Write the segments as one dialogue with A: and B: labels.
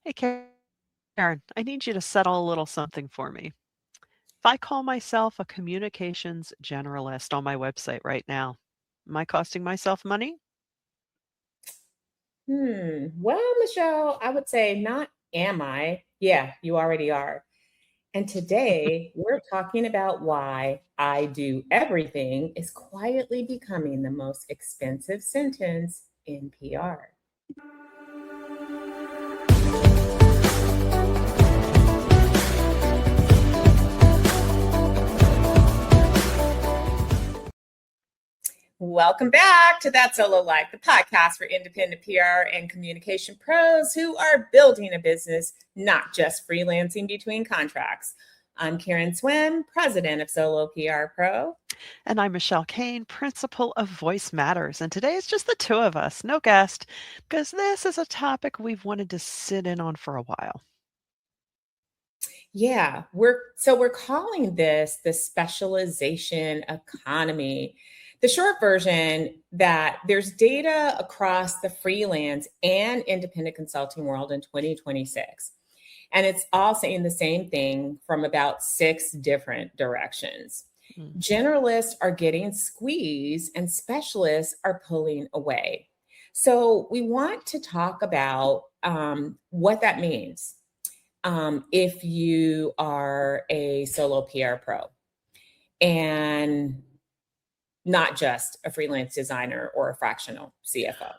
A: Hey, Karen, I need you to settle a little something for me. If I call myself a communications generalist on my website right now, am I costing myself money?
B: Well, Michelle, I would say not am I. Yeah, you already are. And today we're talking about why I do everything is quietly becoming the most expensive sentence in PR. Welcome back to That Solo Life, the podcast for independent PR and communication pros who are building a business, not just freelancing between contracts. I'm Karen Swim, president of Solo PR Pro.
A: And I'm Michelle Kane, principal of Voice Matters. And today it's just the two of us, no guest, because this is a topic we've wanted to sit in on for a while.
B: Yeah, we're calling this the specialization economy. The short version that there's data across the freelance and independent consulting world in 2026. And it's all saying the same thing from about six different directions.
A: Mm.
B: Generalists are getting squeezed and specialists are pulling away. So we want to talk about what that means if you are a solo PR pro and not just a freelance designer or a fractional CFO.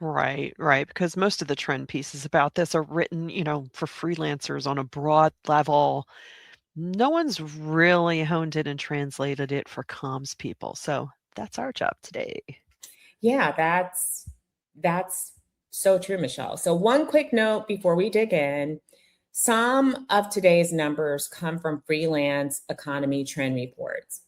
A: Right, right. Because most of the trend pieces about this are written, for freelancers on a broad level. No one's really honed it and translated it for comms people. So that's our job today.
B: Yeah, that's so true, Michelle. So one quick note before we dig in. Some of today's numbers come from freelance economy trend reports,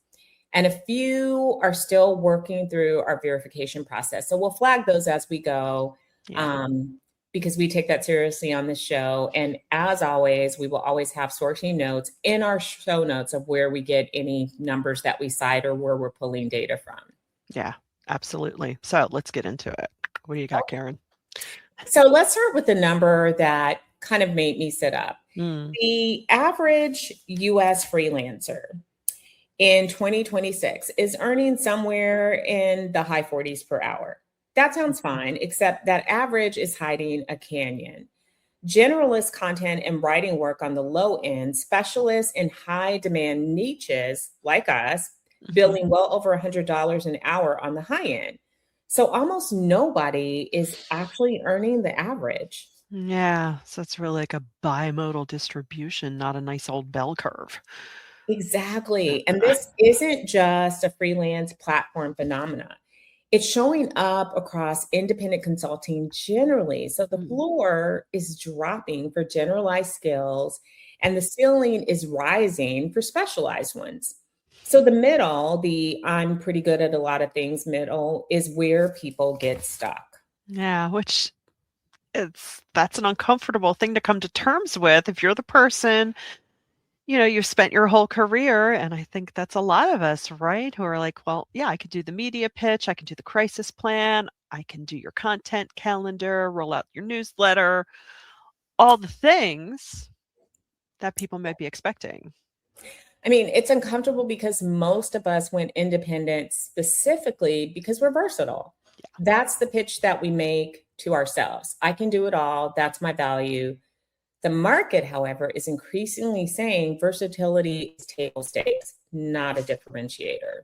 B: and a few are still working through our verification process. So we'll flag those as we go
A: Yeah.
B: um, because we take that seriously on this show. And as always, we will always have sourcing notes in our show notes of where we get any numbers that we cite or where we're pulling data from.
A: Yeah, absolutely. So let's get into it. What do you got, Karen?
B: So let's start with the number that kind of made me sit up.
A: Mm,
B: The average US freelancer in 2026 is earning somewhere in the high 40s per hour. That sounds
A: mhm.
B: fine, except that average is hiding a canyon. Generalist content and writing work on the low end, specialists in high demand niches like us,
A: Mhm.
B: billing well over $100 an hour on the high end. So almost nobody is actually earning the average.
A: Yeah, so it's really like a bimodal distribution, not a nice old bell curve.
B: Exactly. And
A: Uh,
B: this isn't just a freelance platform phenomena. It's showing up across independent consulting generally. So the
A: mm.
B: floor is dropping for generalized skills and the ceiling is rising for specialized ones. So the middle, the I'm pretty good at a lot of things middle, is where people get stuck.
A: Yeah, which that's an uncomfortable thing to come to terms with if you're the person, you've spent your whole career, and I think that's a lot of us, right? Who are like, well, yeah, I could do the media pitch, I can do the crisis plan, I can do your content calendar, roll out your newsletter, all the things that people might be expecting.
B: I mean, it's uncomfortable because most of us went independent specifically because we're versatile. That's the pitch that we make to ourselves. I can do it all. That's my value. The market, however, is increasingly saying versatility is table stakes, not a differentiator.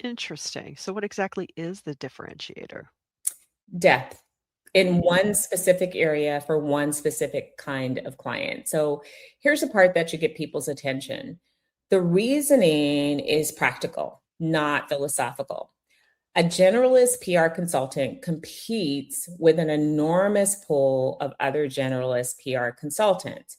A: Interesting. So what exactly is the differentiator?
B: Depth in
A: Hmm.
B: one specific area for one specific kind of client. So here's the part that should get people's attention. The reasoning is practical, not philosophical. A generalist PR consultant competes with an enormous pool of other generalist PR consultants.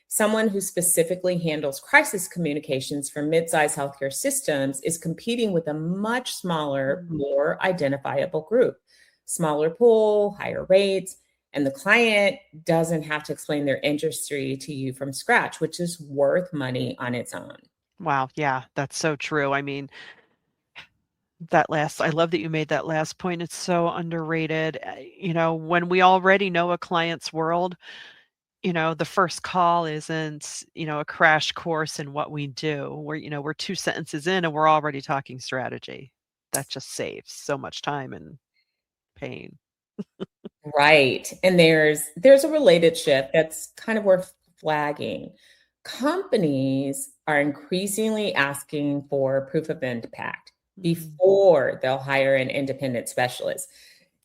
B: Someone who specifically handles crisis communications for mid-sized healthcare systems is competing with a much smaller,
A: Mm.
B: more identifiable group. Smaller pool, higher rates, and the client doesn't have to explain their industry to you from scratch, which is worth money on its own.
A: Wow, yeah, that's so true. I mean, I love that you made that last point. It's so underrated. When we already know a client's world, the first call isn't, a crash course in what we do. We're 2 sentences in and we're already talking strategy. That just saves so much time and pain.
B: Right. And there's a related shift that's kind of worth flagging. Companies are increasingly asking for proof of impact
A: Mm.
B: before they'll hire an independent specialist.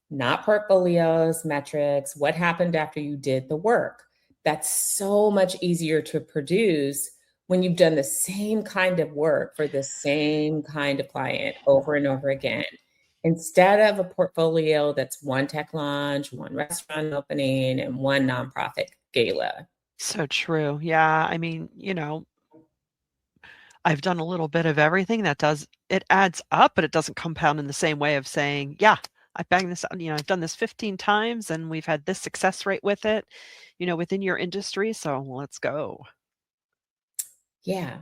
B: Not portfolios, metrics, what happened after you did the work. That's so much easier to produce when you've done the same kind of work for the same kind of client over and over again. Instead of a portfolio that's one tech launch, one restaurant opening, and one nonprofit gala.
A: So true. Yeah, I mean, I've done a little bit of everything it adds up, but it doesn't compound in the same way of saying, yeah, I banged this out, I've done this 15 times and we've had this success rate with it, within your industry. So let's go.
B: Yeah.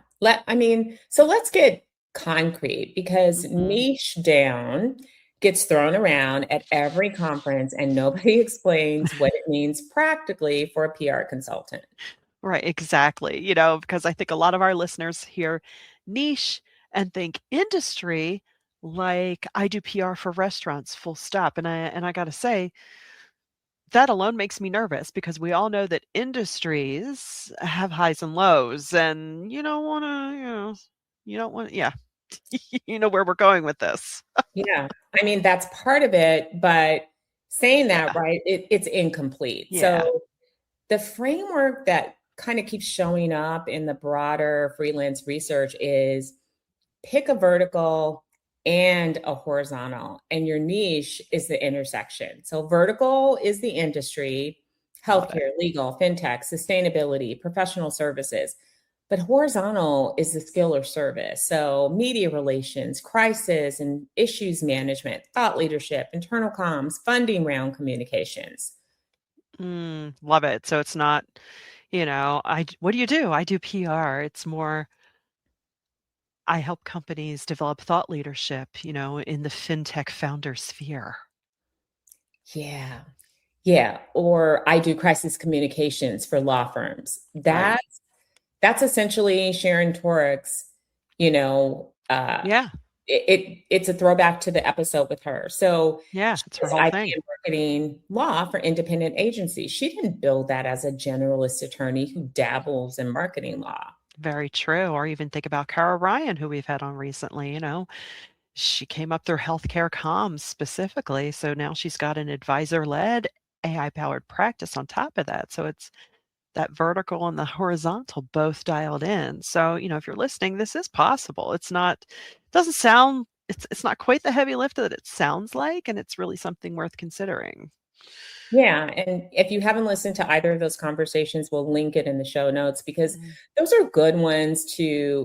B: So let's get concrete because
A: Hmm.
B: niche down gets thrown around at every conference and nobody explains what it means practically for a PR consultant.
A: Right, exactly. Because I think a lot of our listeners hear niche and think industry, like I do PR for restaurants, full stop. And I got to say, that alone makes me nervous because we all know that industries have highs and lows, and you don't want to, you don't want, yeah, you know where we're going with this.
B: Yeah. That's part of it, but saying that,
A: Yeah,
B: right, it's incomplete.
A: yeah,
B: So the framework that kind of keeps showing up in the broader freelance research is pick a vertical and a horizontal, and your niche is the intersection. So, vertical is the industry,
A: love it.
B: healthcare, legal, fintech, sustainability, professional services. But horizontal is the skill or service. So, media relations, crisis and issues management, thought leadership, internal comms, funding round communications.
A: Love it. So it's not, what do you do? I do PR. It's more, I help companies develop thought leadership, in the fintech founder sphere.
B: Yeah. Yeah. Or I do crisis communications for law firms.
A: Right.
B: That's essentially Sharon Torik's, you know,
A: Yeah.
B: it's a throwback to the episode with her. So
A: Yeah.
B: she
A: It's her
B: does
A: whole
B: IP
A: thing.
B: and marketing law for independent agencies. She didn't build that as a generalist attorney who dabbles in marketing law.
A: Very true. Or even think about Cara Ryan, who we've had on recently, she came up through healthcare comms specifically. So now she's got an advisor led AI powered practice on top of that. So it's that vertical and the horizontal both dialed in. So, if you're listening, this is possible. Doesn't sound, it's not quite the heavy lift that it sounds like, and it's really something worth considering.
B: Yeah, and if you haven't listened to either of those conversations, we'll link it in the show notes because
A: Mm.
B: those are good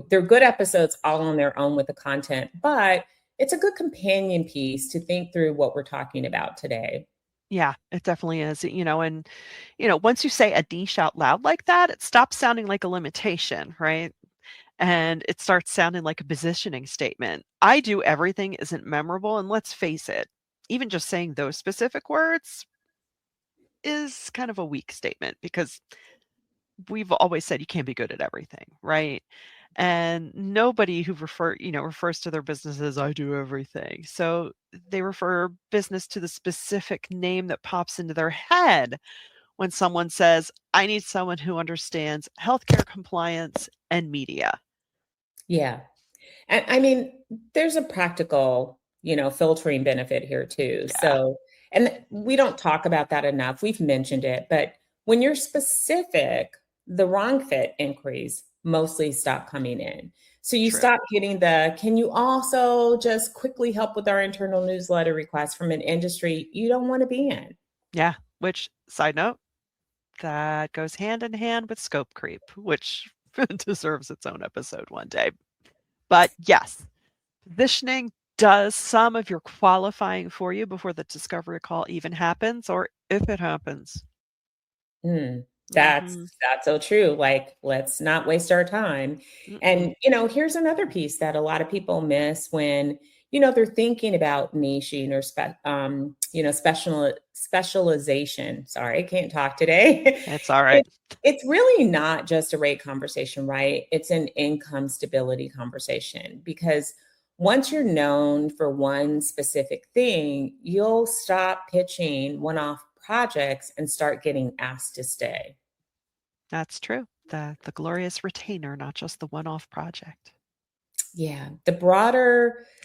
B: they're good episodes all on their own with the content, but it's a good companion piece to think through what we're talking about today.
A: Yeah, it definitely is. And once you say a niche out loud like that, it stops sounding like a limitation, right? And it starts sounding like a positioning statement. I do everything isn't memorable. And let's face it, even just saying those specific words is kind of a weak statement because we've always said you can't be good at everything, right? And nobody who refers to their business as I do everything. So they refer business to the specific name that pops into their head when someone says, I need someone who understands healthcare compliance and media.
B: Yeah. And there's a practical, filtering benefit here too.
A: Yeah,
B: So, and we don't talk about that enough. We've mentioned it, but when you're specific, the wrong fit inquiries mostly stop coming in. So you
A: true.
B: stop getting can you also just quickly help with our internal newsletter request from an industry you don't want to be in?
A: Yeah, which, side note, that goes hand in hand with scope creep, which deserves its own episode one day. But yes, positioning does some of your qualifying for you before the discovery call even happens, or if it happens.
B: Mm, that's
A: Mhm.
B: that's so true. Like, let's not waste our time.
A: Mm-mm.
B: And here's another piece that a lot of people miss when they're thinking about niching or specialization. Sorry, I can't talk today.
A: It's all right.
B: it, it's really not just a rate conversation, right? It's an income stability conversation, because once you're known for one specific thing, you'll stop pitching one-off projects and start getting asked to stay.
A: That's true. The glorious retainer, not just the one-off project.
B: Yeah, the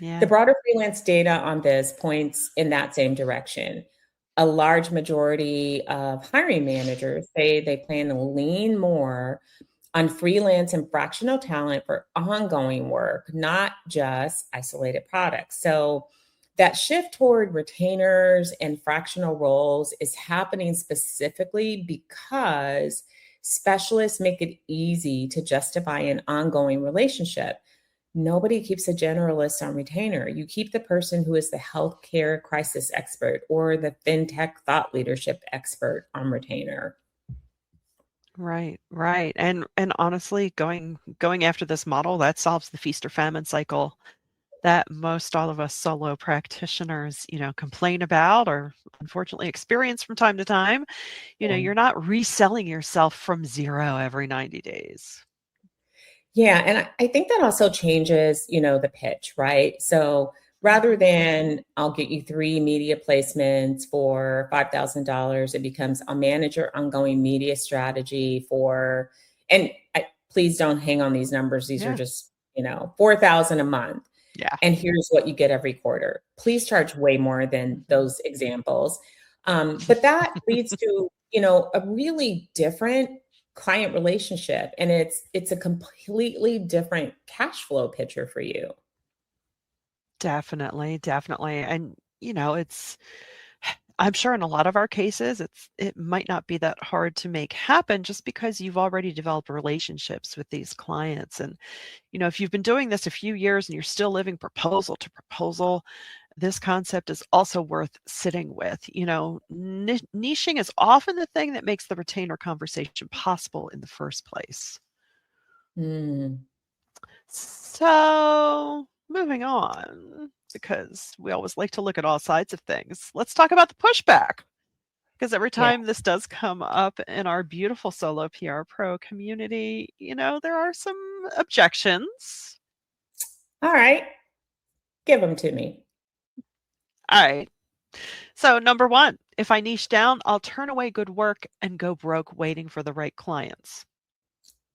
A: Yeah.
B: broader freelance data on this points in that same direction. A large majority of hiring managers say they plan to lean more on freelance and fractional talent for ongoing work, not just isolated products. So that shift toward retainers and fractional roles is happening specifically because specialists make it easy to justify an ongoing relationship. Nobody keeps a generalist on retainer. You keep the person who is the healthcare crisis expert or the fintech thought leadership expert on retainer.
A: Right, right. And honestly, going after this model, that solves the feast or famine cycle that most all of us solo practitioners, complain about or unfortunately experience from time to time. You're not reselling yourself from zero every 90 days.
B: Yeah, and I think that also changes, the pitch, right? So rather
A: Mhm.
B: than I'll get you three media placements for $5,000, it becomes I'll manage your ongoing media strategy for, and please don't hang on these numbers. These are
A: Yeah.
B: just, 4,000 a month.
A: Yeah.
B: And here's what you get every quarter. Please charge way more than
A: Mhm.
B: those examples. But that leads to, a really different client relationship, and it's a completely different cash flow picture for you.
A: Definitely, definitely. And, it's I'm sure in a lot of our cases, it might not be that hard to make happen just because you've already developed relationships with these clients. And, if you've been doing this a few years and you're still living proposal to proposal, this concept is also worth sitting with. Niching is often the thing that makes the retainer conversation possible in the first place.
B: Mm,
A: So, moving on, because we always like to look at all sides of things, let's talk about the pushback. Because every
B: yeah.
A: time this does come up in our beautiful solo PR pro community, there are some objections.
B: All right, give them to me.
A: All right. So, number one, if I niche down, I'll turn away good work and go broke waiting for the right clients.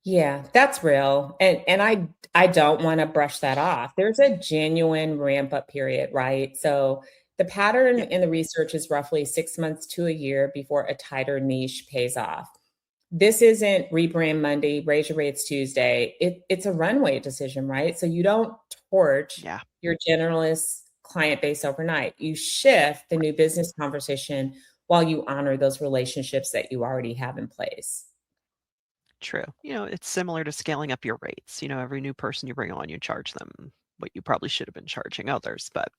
B: Yeah, that's real. And I don't want to brush that off. There's a genuine ramp up period, right? So the pattern
A: Yeah.
B: in the research is roughly 6 months to a year before a tighter niche pays off. This isn't rebrand Monday, raise your rates Tuesday. It's a runway decision, right? So you don't torch
A: Yeah.
B: your generalist client base overnight. You shift the new business conversation while you honor those relationships that you already have in place.
A: True. It's similar to scaling up your rates. Every new person you bring on, you charge them what you probably should have been charging others. But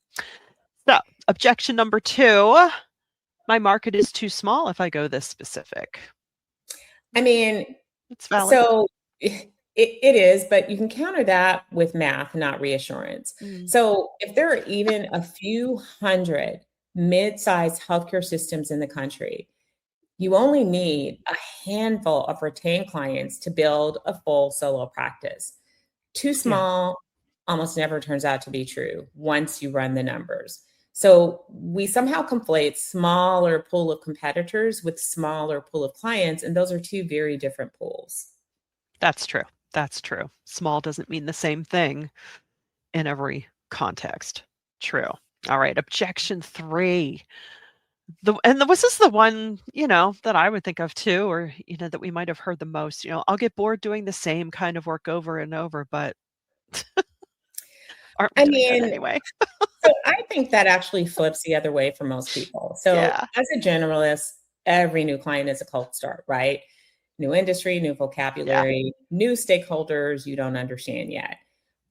A: so, objection number two, my market is too small if I go this specific.
B: I mean,
A: It's valid.
B: so it is, but you can counter that with math, not reassurance.
A: Mm,
B: So if there are even a few hundred mid-sized healthcare systems in the country, you only
A: mm,
B: need a handful of retained clients to build a full solo practice. Too
A: yeah,
B: small almost never turns out to be true once you run the numbers. So we somehow conflate smaller pool of competitors with smaller pool of clients, and those are two very different pools.
A: that's true. That's true. Small doesn't mean the same thing in every context. True. All right. Objection three. Was this the one, that I would think of too, or, that we might have heard the most? I'll get bored doing the same kind of work over and over, but aren't we
B: I
A: doing that
B: mean,
A: anyway?
B: so I think that actually flips the other way for most people. So
A: Yeah.
B: as a generalist, every new client is a cold start, right? New industry, new
A: Yeah.
B: vocabulary, new stakeholders you don't understand yet.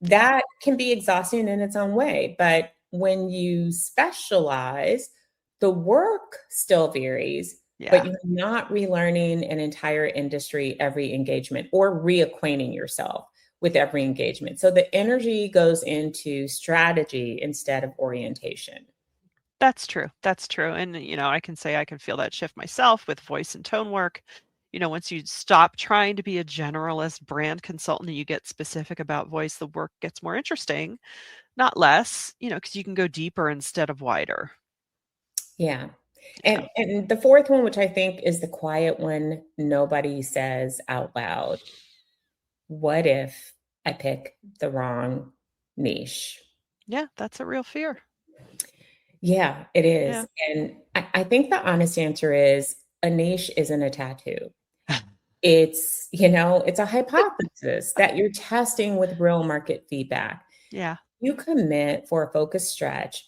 B: That can be exhausting in its own way. But when you specialize, the work still varies, but
A: Yeah.
B: you're not relearning an entire industry every engagement or reacquainting yourself. with every engagement. So the energy goes into strategy instead of orientation.
A: That's true. That's true. And, I can say I can feel that shift myself with voice and tone work. Once you stop trying to be a generalist brand consultant and you get specific about voice, the work gets more interesting, not less, because you can go deeper instead of wider.
B: Yeah.
A: Yeah.
B: And the fourth one, which I think is the quiet one nobody says out loud. What if I pick the wrong niche?
A: Yeah, that's a real fear.
B: Yeah, it
A: Yeah.
B: is. And I think the honest answer is a niche isn't a tattoo. It's a hypothesis that you're testing with real market feedback.
A: Yeah.
B: You commit for a focused stretch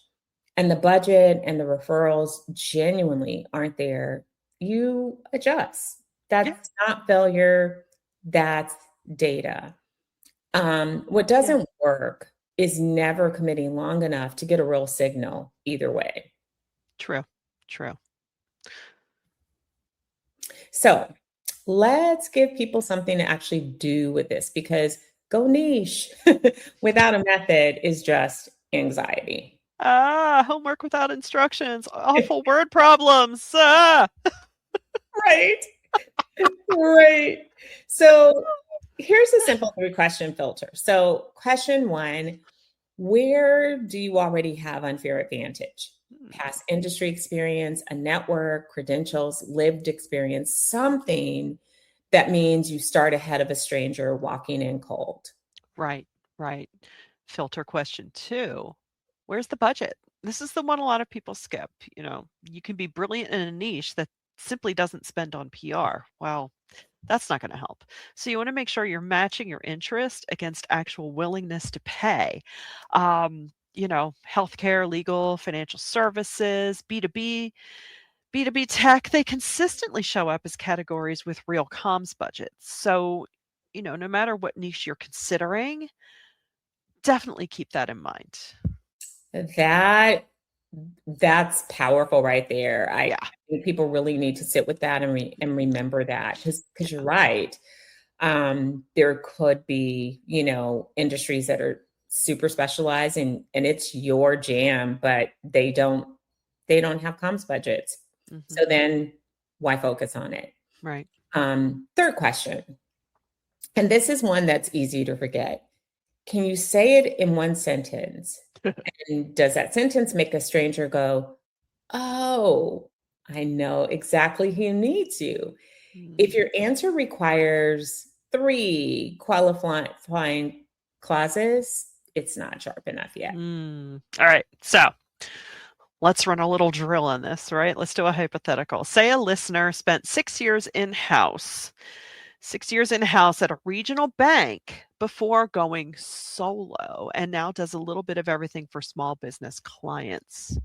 B: and the budget and the referrals genuinely aren't there, you adjust.
A: Yeah.
B: That's not failure, that's data. What
A: Yeah.
B: doesn't work is never committing long enough to get a real signal either way.
A: True. True.
B: So let's give people something to actually do with this because go niche without a method is just anxiety.
A: Homework without instructions, awful word problems. Ah.
B: Right. Right. So here's a simple 3-question filter. So, question 1, where do you already have unfair advantage? Past industry experience, a network, credentials, lived experience, something that means you start ahead of a stranger walking in cold.
A: Right, right. Filter question 2, where's the budget? This is the one a lot of people skip. You can be brilliant in a niche that simply doesn't spend on PR. Well, that's not going to help. So you want to make sure you're matching your interest against actual willingness to pay. Healthcare, legal, financial services, B2B tech, they consistently show up as categories with real comms budgets. So, no matter what niche you're considering, definitely keep that in mind.
B: That that's powerful right there. I
A: Yeah.
B: think people really need to sit with that and remember that because you're right. There could be, industries that are super specialized and it's your jam, but they don't have comms budgets.
A: Hmm.
B: So then why focus on it?
A: Right.
B: Third question, and this is one that's easy to forget. Can you say it in one sentence? And does that sentence make a stranger go, "Oh, I know exactly who needs you"? If
A: Mm.
B: your answer requires 3 qualifying clauses, it's not sharp enough yet.
A: All right. So let's run a little drill on this, right? Let's do a hypothetical. Say a listener spent 6 years in-house, 6 years in-house at a regional bank before going solo, and now does a little bit of everything for small business clients.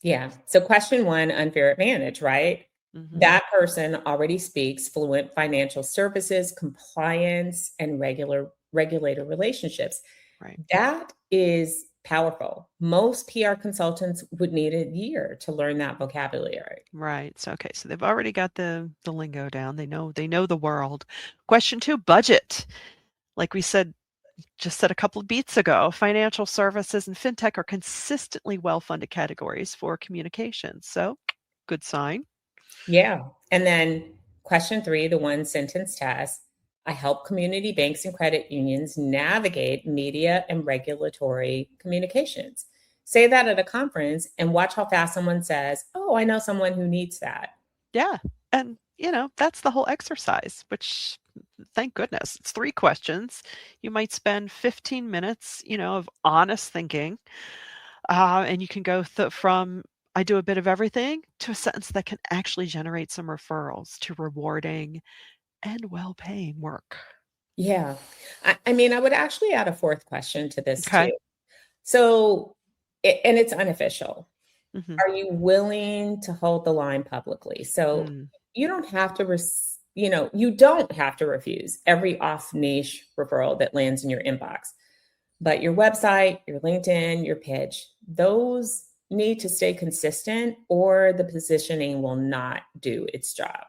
B: Yeah. So question 1, unfair advantage, right?
A: Hmm.
B: That person already speaks fluent financial services, compliance, and regulator relationships.
A: Right.
B: That is powerful. Most PR consultants would need a year to learn that vocabulary.
A: Right. So okay, so they've already got the lingo down. They know the world. Question 2, budget. Like we said a couple of beats ago, financial services and fintech are consistently well-funded categories for communications. So, good sign.
B: Yeah. And then question 3, the one sentence test. I help community banks and credit unions navigate media and regulatory communications. Say that at a conference and watch how fast someone says, "Oh, I know someone who needs that."
A: Yeah. And, that's the whole exercise, which thank goodness. It's 3 questions. You might spend 15 minutes, of honest thinking. And you can go from I do a bit of everything to a sentence that can actually generate some referrals to rewarding and well-paying work.
B: Yeah. I mean, I would actually add a fourth question to this
A: Okay.
B: too. So, and it's unofficial.
A: Mhm.
B: Are you willing to hold the line publicly? So
A: Mm.
B: you don't have to, you don't have to refuse every off niche referral that lands in your inbox, but your website, your LinkedIn, your pitch, those need to stay consistent or the positioning will not do its job.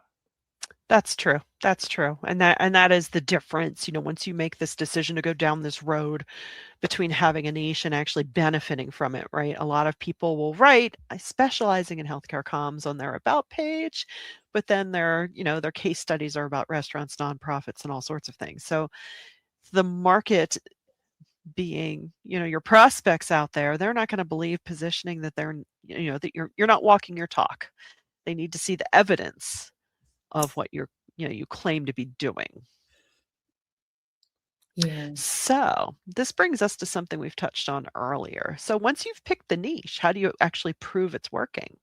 A: That's true. That's true. And that is the difference, once you make this decision to go down this road between having a niche and actually benefiting from it, right? A lot of people will write specializing in healthcare comms on their about page, but then their case studies are about restaurants, nonprofits, and all sorts of things. So the market being, your prospects out there, they're not going to believe positioning that that you're not walking your talk. They need to see the evidence of what you claim to be doing.
B: Yeah.
A: So this brings us to something we've touched on earlier. So once you've picked the niche, how do you actually prove it's working?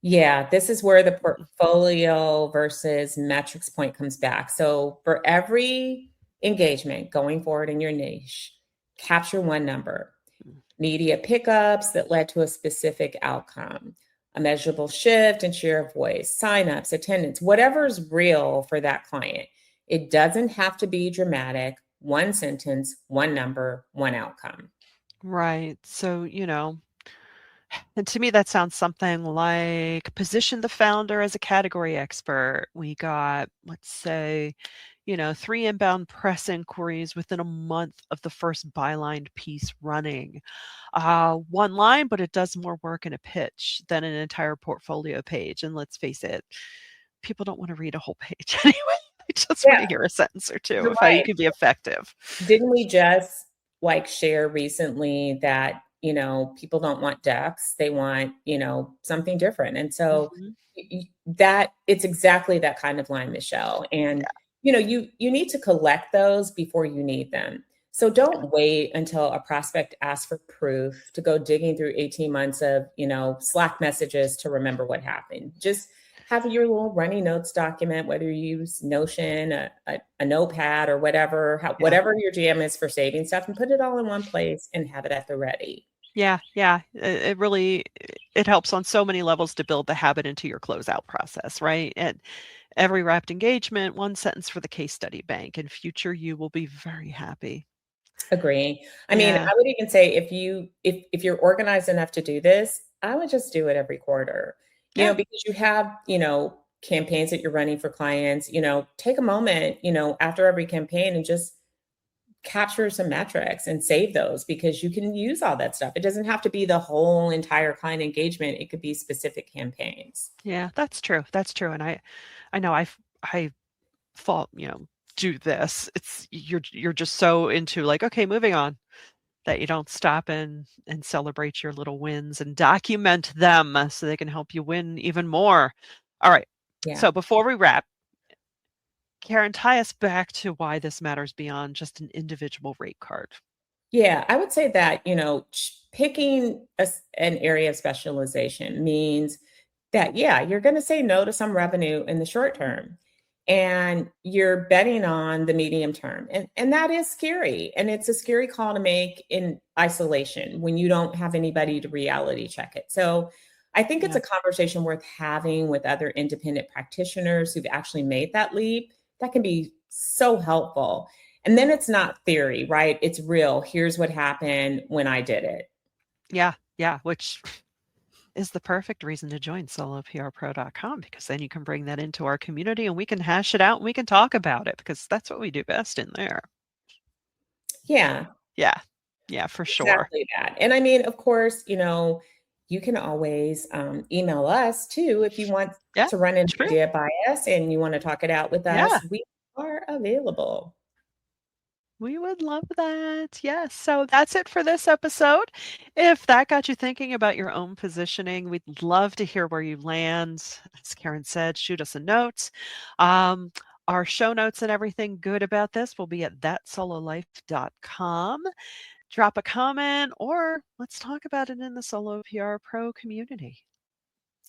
B: Yeah, this is where the
A: Mhm.
B: portfolio versus metrics point comes back. So for every engagement going forward in your niche, capture one number: media pickups that led to a specific outcome, a measurable shift in share of voice, signups, attendance, whatever's real for that client. It doesn't have to be dramatic. One sentence, one number, one outcome.
A: Right. So, and to me, that sounds something like position the founder as a category expert. We got, let's say, 3 inbound press inquiries within a month of the first byline piece running. One line, but it does more work in a pitch than an entire portfolio page. And let's face it, people don't want to read a whole page anyway. They just want
B: Yeah,
A: to hear a sentence or two
B: you're
A: of how you
B: right.
A: can be effective.
B: Didn't we just like share recently that, people don't want ducks, they want, something different. And so
A: Mhm.
B: that it's exactly that kind of line, Michelle. And
A: Yeah,
B: you need to collect those before you need them. So don't wait until a prospect asks for proof to go digging through 18 months of, Slack messages to remember what happened. Just have your little running notes document, whether you use Notion, a notepad, or whatever,
A: yeah.
B: whatever your jam is for saving stuff, and put it all in one place and have it at the ready.
A: Yeah, yeah. It really it helps on so many levels to build the habit into your closeout process, right? And every wrapped engagement, one sentence for the case study bank. In future, you will be very happy.
B: Agreeing. I mean,
A: Yeah,
B: I would even say if you're organized enough to do this, I would just do it every quarter.
A: yeah,
B: Because you have, campaigns that you're running for clients, take a moment, after every campaign and just capture some metrics and save those because you can use all that stuff. It doesn't have to be the whole entire client engagement. It could be specific campaigns.
A: yeah. That's true. That's true. And I know I fault, do this. You're just so into like, okay, moving on, that you don't stop and celebrate your little wins and document them so they can help you win even more. All right.
B: Yeah.
A: So before we wrap, Karen, tie us back to why this matters beyond just an individual rate card.
B: Yeah, I would say that, picking an area of specialization means that, yeah, you're going to say no to some revenue in the short term and you're betting on the medium term. And that is scary. And it's a scary call to make in isolation when you don't have anybody to reality check it. So I think it's
A: Yeah.
B: a conversation worth having with other independent practitioners who've actually made that leap. That can be so helpful. And then it's not theory, right? It's real. Here's what happened when I did it.
A: Yeah. Yeah. Which is the perfect reason to join soloprpro.com because then you can bring that into our community and we can hash it out and we can talk about it because that's what we do best in there.
B: Yeah,
A: Yeah. Yeah, for sure.
B: exactly that. And I mean, of course, you can always email us too if you want
A: Yeah.
B: to run an
A: True.
B: idea by us and you want to talk it out with
A: Yeah.
B: us. We are available.
A: We would love that. Yes. So that's it for this episode. If that got you thinking about your own positioning, we'd love to hear where you land. As Karen said, shoot us a note. Um, our show notes and everything good about this will be at thatsololife.com. Drop a comment or let's talk about it in the Solo PR Pro community.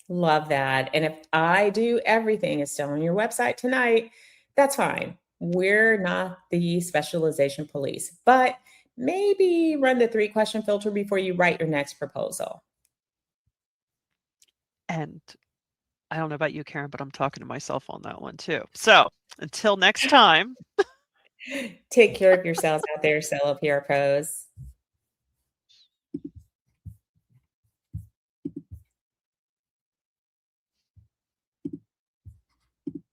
B: Love that. And if I do everything is still on your website tonight, that's fine. We're not the specialization police, but maybe run the 3-question filter before you write your next proposal.
A: And I don't know about you, Karen, but I'm talking to myself on that one too. So until next time.
B: Take care of yourselves out there, Solo PR pros.